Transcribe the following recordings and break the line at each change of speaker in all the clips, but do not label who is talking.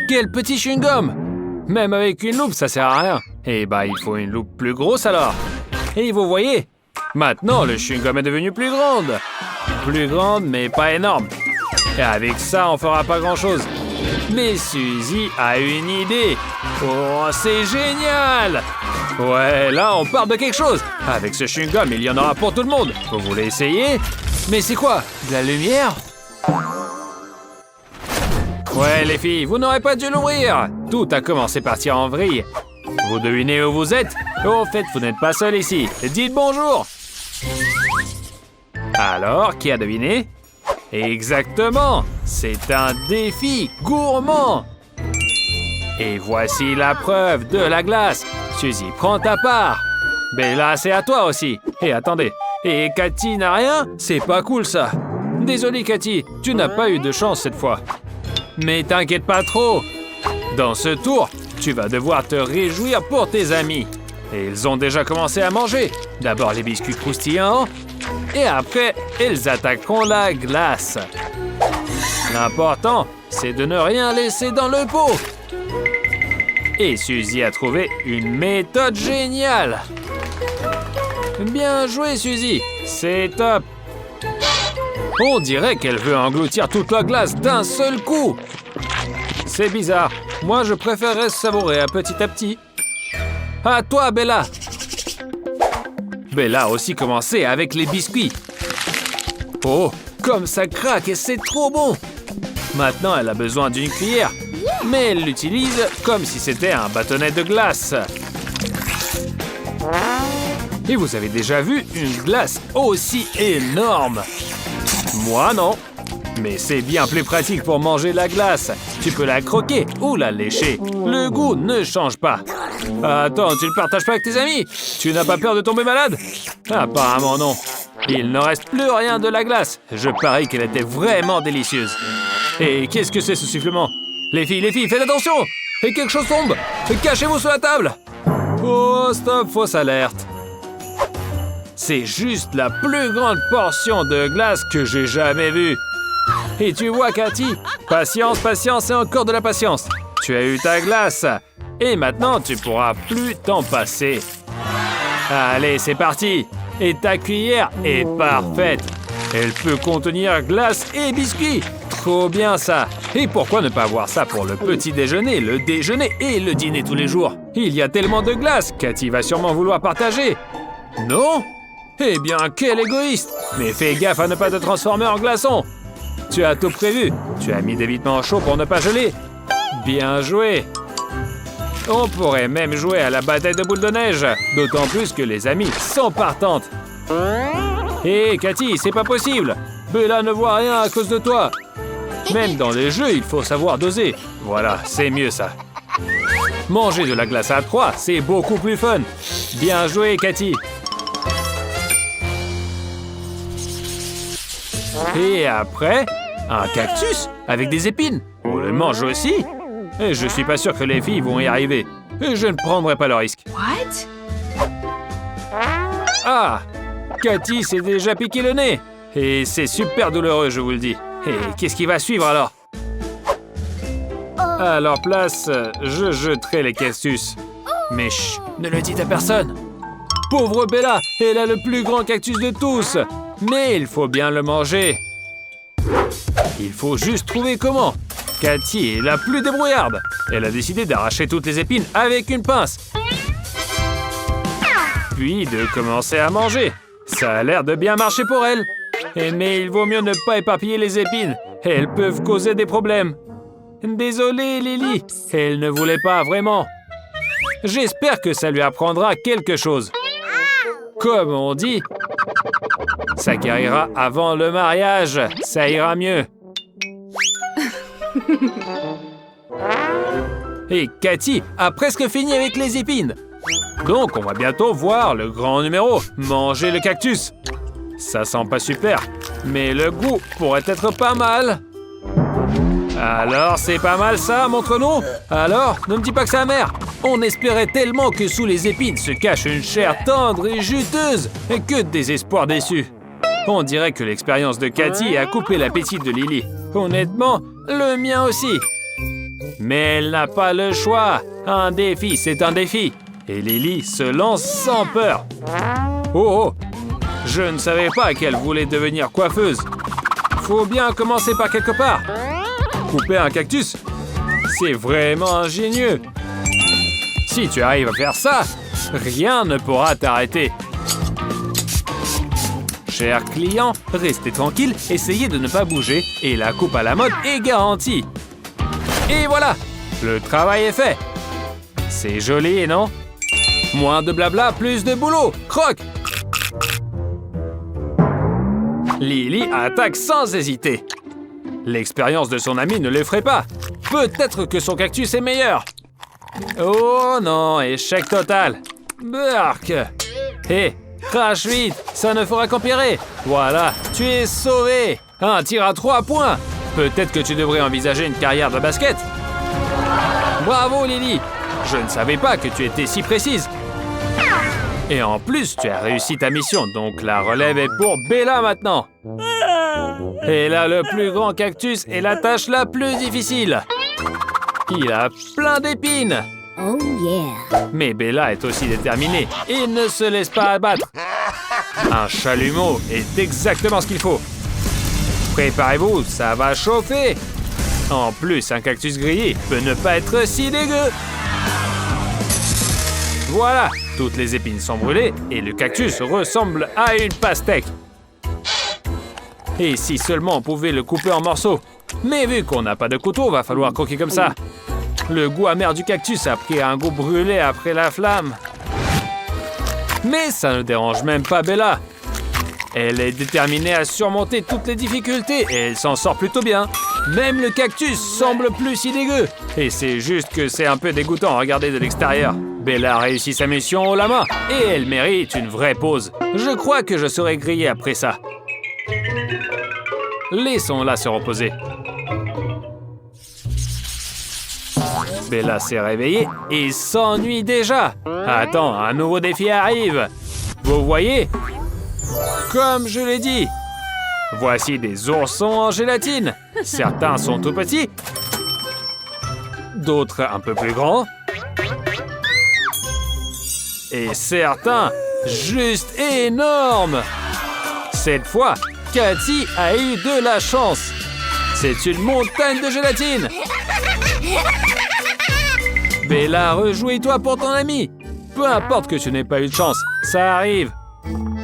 Quel petit chewing-gum! Même avec une loupe, ça sert à rien. Eh ben, il faut une loupe plus grosse alors. Et vous voyez, maintenant le chewing-gum est devenu plus grande. Plus grande, mais pas énorme. Et avec ça, on fera pas grand-chose. Mais Suzy a une idée. Oh, c'est génial! Ouais, là, on parle de quelque chose. Avec ce chewing-gum, il y en aura pour tout le monde. Vous voulez essayer? Mais c'est quoi? De la lumière? Ouais, les filles, vous n'aurez pas dû l'ouvrir. Tout a commencé par tirer en vrille. Vous devinez où vous êtes? Au fait, vous n'êtes pas seul ici. Dites bonjour. Alors, qui a deviné? Exactement, c'est un défi gourmand. Et voici la preuve de la glace. Suzy, prends ta part. Bella, c'est à toi aussi. Et attendez, et Cathy n'a rien? C'est pas cool ça. Désolé Cathy, tu n'as pas eu de chance cette fois. Mais t'inquiète pas trop. Dans ce tour, tu vas devoir te réjouir pour tes amis. Et ils ont déjà commencé à manger. D'abord les biscuits croustillants. Et après, ils attaqueront la glace. L'important, c'est de ne rien laisser dans le pot. Et Suzy a trouvé une méthode géniale. Bien joué, Suzy. C'est top. On dirait qu'elle veut engloutir toute la glace d'un seul coup. C'est bizarre. Moi, je préférerais savourer à petit. À toi, Bella. Bella a aussi commencé avec les biscuits. Oh, comme ça craque et c'est trop bon. Maintenant, elle a besoin d'une cuillère, mais elle l'utilise comme si c'était un bâtonnet de glace. Et vous avez déjà vu une glace aussi énorme? Moi, non. Mais c'est bien plus pratique pour manger la glace. Tu peux la croquer ou la lécher. Le goût ne change pas. Attends, tu ne partages pas avec tes amis? Tu n'as pas peur de tomber malade? Apparemment non. Il ne reste plus rien de la glace. Je parie qu'elle était vraiment délicieuse. Et qu'est-ce que c'est ce sifflement? Les filles, faites attention! Et quelque chose tombe! Cachez-vous sous la table! Oh, stop, fausse alerte. C'est juste la plus grande portion de glace que j'ai jamais vue. Et tu vois, Cathy, patience et encore de la patience. Tu as eu ta glace. Et maintenant, tu pourras plus t'en passer. Allez, c'est parti. Et ta cuillère est parfaite. Elle peut contenir glace et biscuits. Trop bien ça. Et pourquoi ne pas avoir ça pour le petit déjeuner, le déjeuner et le dîner tous les jours? Il y a tellement de glace, Cathy va sûrement vouloir partager. Non? Eh bien, quel égoïste. Mais fais gaffe à ne pas te transformer en glaçon. Tu as tout prévu. Tu as mis des vêtements chauds pour ne pas geler. Bien joué. On pourrait même jouer à la bataille de boules de neige. D'autant plus que les amis sont partantes. Hé, Cathy, c'est pas possible. Bella ne voit rien à cause de toi. Même dans les jeux, il faut savoir doser. Voilà, c'est mieux ça. Manger de la glace à 3, c'est beaucoup plus fun. Bien joué, Cathy. Et après, un cactus avec des épines. On le mange aussi. Et je suis pas sûr que les filles vont y arriver. Et je ne prendrai pas le risque.
What?
Ah! Cathy s'est déjà piqué le nez. Et c'est super douloureux, je vous le dis. Et qu'est-ce qui va suivre alors? À leur place, je jeterai les cactus. Mais chut, ne le dites à personne. Pauvre Bella, elle a le plus grand cactus de tous. Mais il faut bien le manger. Il faut juste trouver comment. Cathy est la plus débrouillarde. Elle a décidé d'arracher toutes les épines avec une pince. Puis de commencer à manger. Ça a l'air de bien marcher pour elle. Mais il vaut mieux ne pas éparpiller les épines. Elles peuvent causer des problèmes. Désolée, Lily. Elle ne voulait pas vraiment. J'espère que ça lui apprendra quelque chose. Comme on dit, ça guérira avant le mariage. Ça ira mieux. Et Cathy a presque fini avec les épines. Donc on va bientôt voir le grand numéro, manger le cactus. Ça sent pas super, mais le goût pourrait être pas mal. Alors, c'est pas mal ça, montre-nous. Alors, ne me dis pas que c'est amer. On espérait tellement que sous les épines se cache une chair tendre et juteuse. Et que de désespoir déçu. On dirait que l'expérience de Cathy a coupé l'appétit de Lily. Honnêtement, le mien aussi. Mais elle n'a pas le choix. Un défi, c'est un défi. Et Lily se lance sans peur. Oh, je ne savais pas qu'elle voulait devenir coiffeuse. Faut bien commencer par quelque part. Couper un cactus, c'est vraiment ingénieux. Si tu arrives à faire ça, rien ne pourra t'arrêter. Chers clients, restez tranquille, essayez de ne pas bouger et la coupe à la mode est garantie. Et voilà, le travail est fait. C'est joli, non? Moins de blabla, plus de boulot. Croque! Lily attaque sans hésiter. L'expérience de son ami ne l'effraie pas. Peut-être que son cactus est meilleur. Oh non, échec total. Burk! Hé, crache vite, ça ne fera qu'empirer. Voilà, tu es sauvé. Un tir à 3 points. Peut-être que tu devrais envisager une carrière de basket. Bravo Lily. Je ne savais pas que tu étais si précise. Et en plus, tu as réussi ta mission, donc la relève est pour Bella maintenant. Et là, le plus grand cactus est la tâche la plus difficile. Il a plein d'épines.
Oh yeah.
Mais Bella est aussi déterminée et ne se laisse pas abattre. Un chalumeau est exactement ce qu'il faut. Préparez-vous, ça va chauffer. En plus, un cactus grillé peut ne pas être si dégueu. Voilà, toutes les épines sont brûlées et le cactus ressemble à une pastèque. Et si seulement on pouvait le couper en morceaux. Mais vu qu'on n'a pas de couteau, va falloir croquer comme ça. Le goût amer du cactus a pris un goût brûlé après la flamme. Mais ça ne dérange même pas Bella. Elle est déterminée à surmonter toutes les difficultés et elle s'en sort plutôt bien. Même le cactus semble plus si dégueu. Et c'est juste que c'est un peu dégoûtant à regarder de l'extérieur. Bella a réussi sa mission haut la main et elle mérite une vraie pause. Je crois que je serai grillée après ça. Laissons-la se reposer. Bella s'est réveillée et s'ennuie déjà. Attends, un nouveau défi arrive. Vous voyez? Comme je l'ai dit. Voici des oursons en gélatine. Certains sont tout petits. D'autres un peu plus grands. Et certains juste énormes. Cette fois, Cathy a eu de la chance. C'est une montagne de gélatine. Bella, rejouis-toi pour ton ami. Peu importe que tu n'aies pas eu de chance, ça arrive.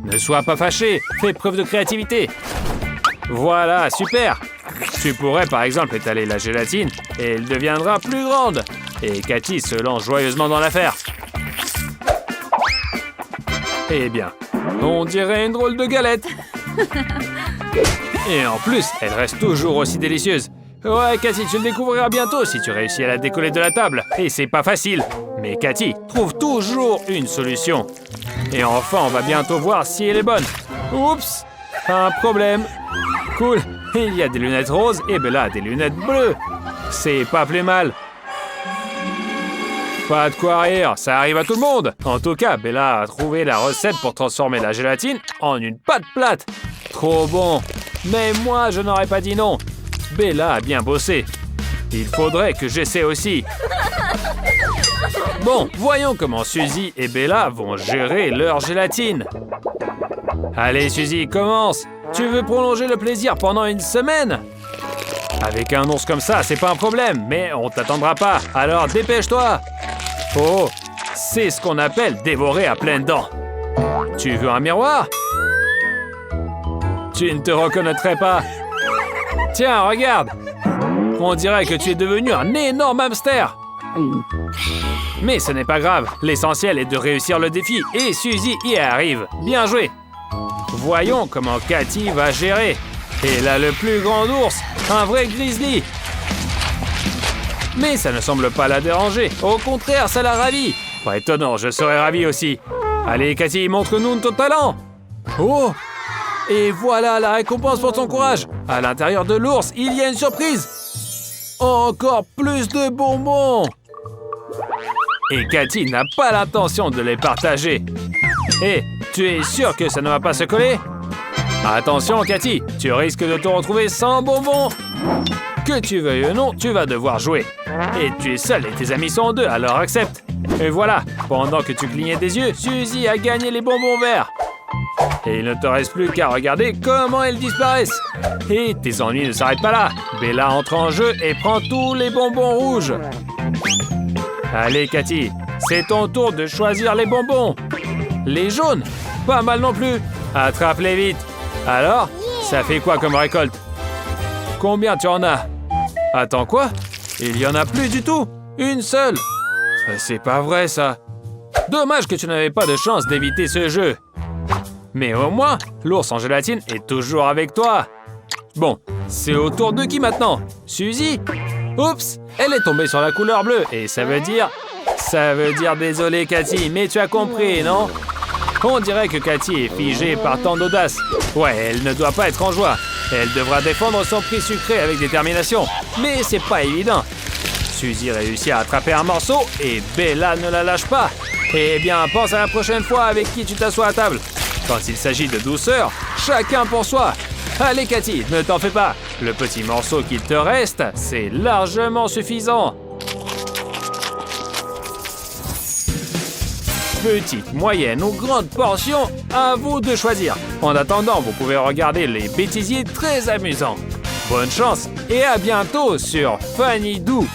Ne sois pas fâché, fais preuve de créativité. Voilà, super. Tu pourrais par exemple étaler la gélatine et elle deviendra plus grande. Et Cathy se lance joyeusement dans l'affaire. Eh bien, on dirait une drôle de galette. Et en plus, elle reste toujours aussi délicieuse. Ouais, Cathy, tu le découvriras bientôt si tu réussis à la décoller de la table. Et c'est pas facile. Mais Cathy trouve toujours une solution. Et enfin, on va bientôt voir si elle est bonne. Oups, un problème. Cool, il y a des lunettes roses et Bella a des lunettes bleues. C'est pas plus mal. Pas de quoi rire, ça arrive à tout le monde. En tout cas, Bella a trouvé la recette pour transformer la gélatine en une pâte plate. Trop bon. Mais moi, je n'aurais pas dit non. Bella a bien bossé. Il faudrait que j'essaie aussi. Bon, voyons comment Suzy et Bella vont gérer leur gélatine. Allez, Suzy, commence. Tu veux prolonger le plaisir pendant une semaine? Avec un ours comme ça, c'est pas un problème, mais on t'attendra pas. Alors dépêche-toi. Oh, c'est ce qu'on appelle dévorer à pleines dents. Tu veux un miroir? Tu ne te reconnaîtrais pas. Tiens, regarde. On dirait que tu es devenu un énorme hamster. Mais ce n'est pas grave. L'essentiel est de réussir le défi et Suzy y arrive. Bien joué. Voyons comment Cathy va gérer. Et là, le plus grand ours, un vrai grizzly. Mais ça ne semble pas la déranger. Au contraire, ça la ravit. Pas étonnant, je serais ravi aussi. Allez, Cathy, montre-nous ton talent. Oh! Et voilà la récompense pour ton courage. À l'intérieur de l'ours, il y a une surprise. Encore plus de bonbons. Et Cathy n'a pas l'intention de les partager. Hé, tu es sûr que ça ne va pas se coller? Attention, Cathy, tu risques de te retrouver sans bonbons. Que Que tu veuilles ou non, tu vas devoir jouer. Et tu es seul et tes amis sont deux, alors accepte. Et voilà, pendant que tu clignais des yeux, Suzy a gagné les bonbons verts. Et il ne te reste plus qu'à regarder comment elles disparaissent. Et tes ennuis ne s'arrêtent pas là. Bella entre en jeu et prend tous les bonbons rouges. Allez, Cathy, c'est ton tour de choisir les bonbons. Les jaunes, pas mal non plus. Attrape-les vite. Alors, ça fait quoi comme récolte? Combien tu en as? Attends, quoi? Il y en a plus du tout. Une seule. C'est pas vrai, ça. Dommage que tu n'avais pas de chance d'éviter ce jeu. Mais au moins, l'ours en gélatine est toujours avec toi. Bon, c'est au tour de qui maintenant? Suzy? Oups, elle est tombée sur la couleur bleue et ça veut dire désolé Cathy, mais tu as compris, non? On dirait que Cathy est figée par tant d'audace. Ouais, elle ne doit pas être en joie. Elle devra défendre son prix sucré avec détermination. Mais c'est pas évident. Suzy réussit à attraper un morceau et Bella ne la lâche pas. Eh bien, pense à la prochaine fois avec qui tu t'assois à table. Quand il s'agit de douceur, chacun pour soi. Allez Cathy, ne t'en fais pas. Le petit morceau qu'il te reste, c'est largement suffisant. Petite, moyenne ou grande portion, à vous de choisir. En attendant, vous pouvez regarder les bêtisiers très amusants. Bonne chance et à bientôt sur Fanny Doo.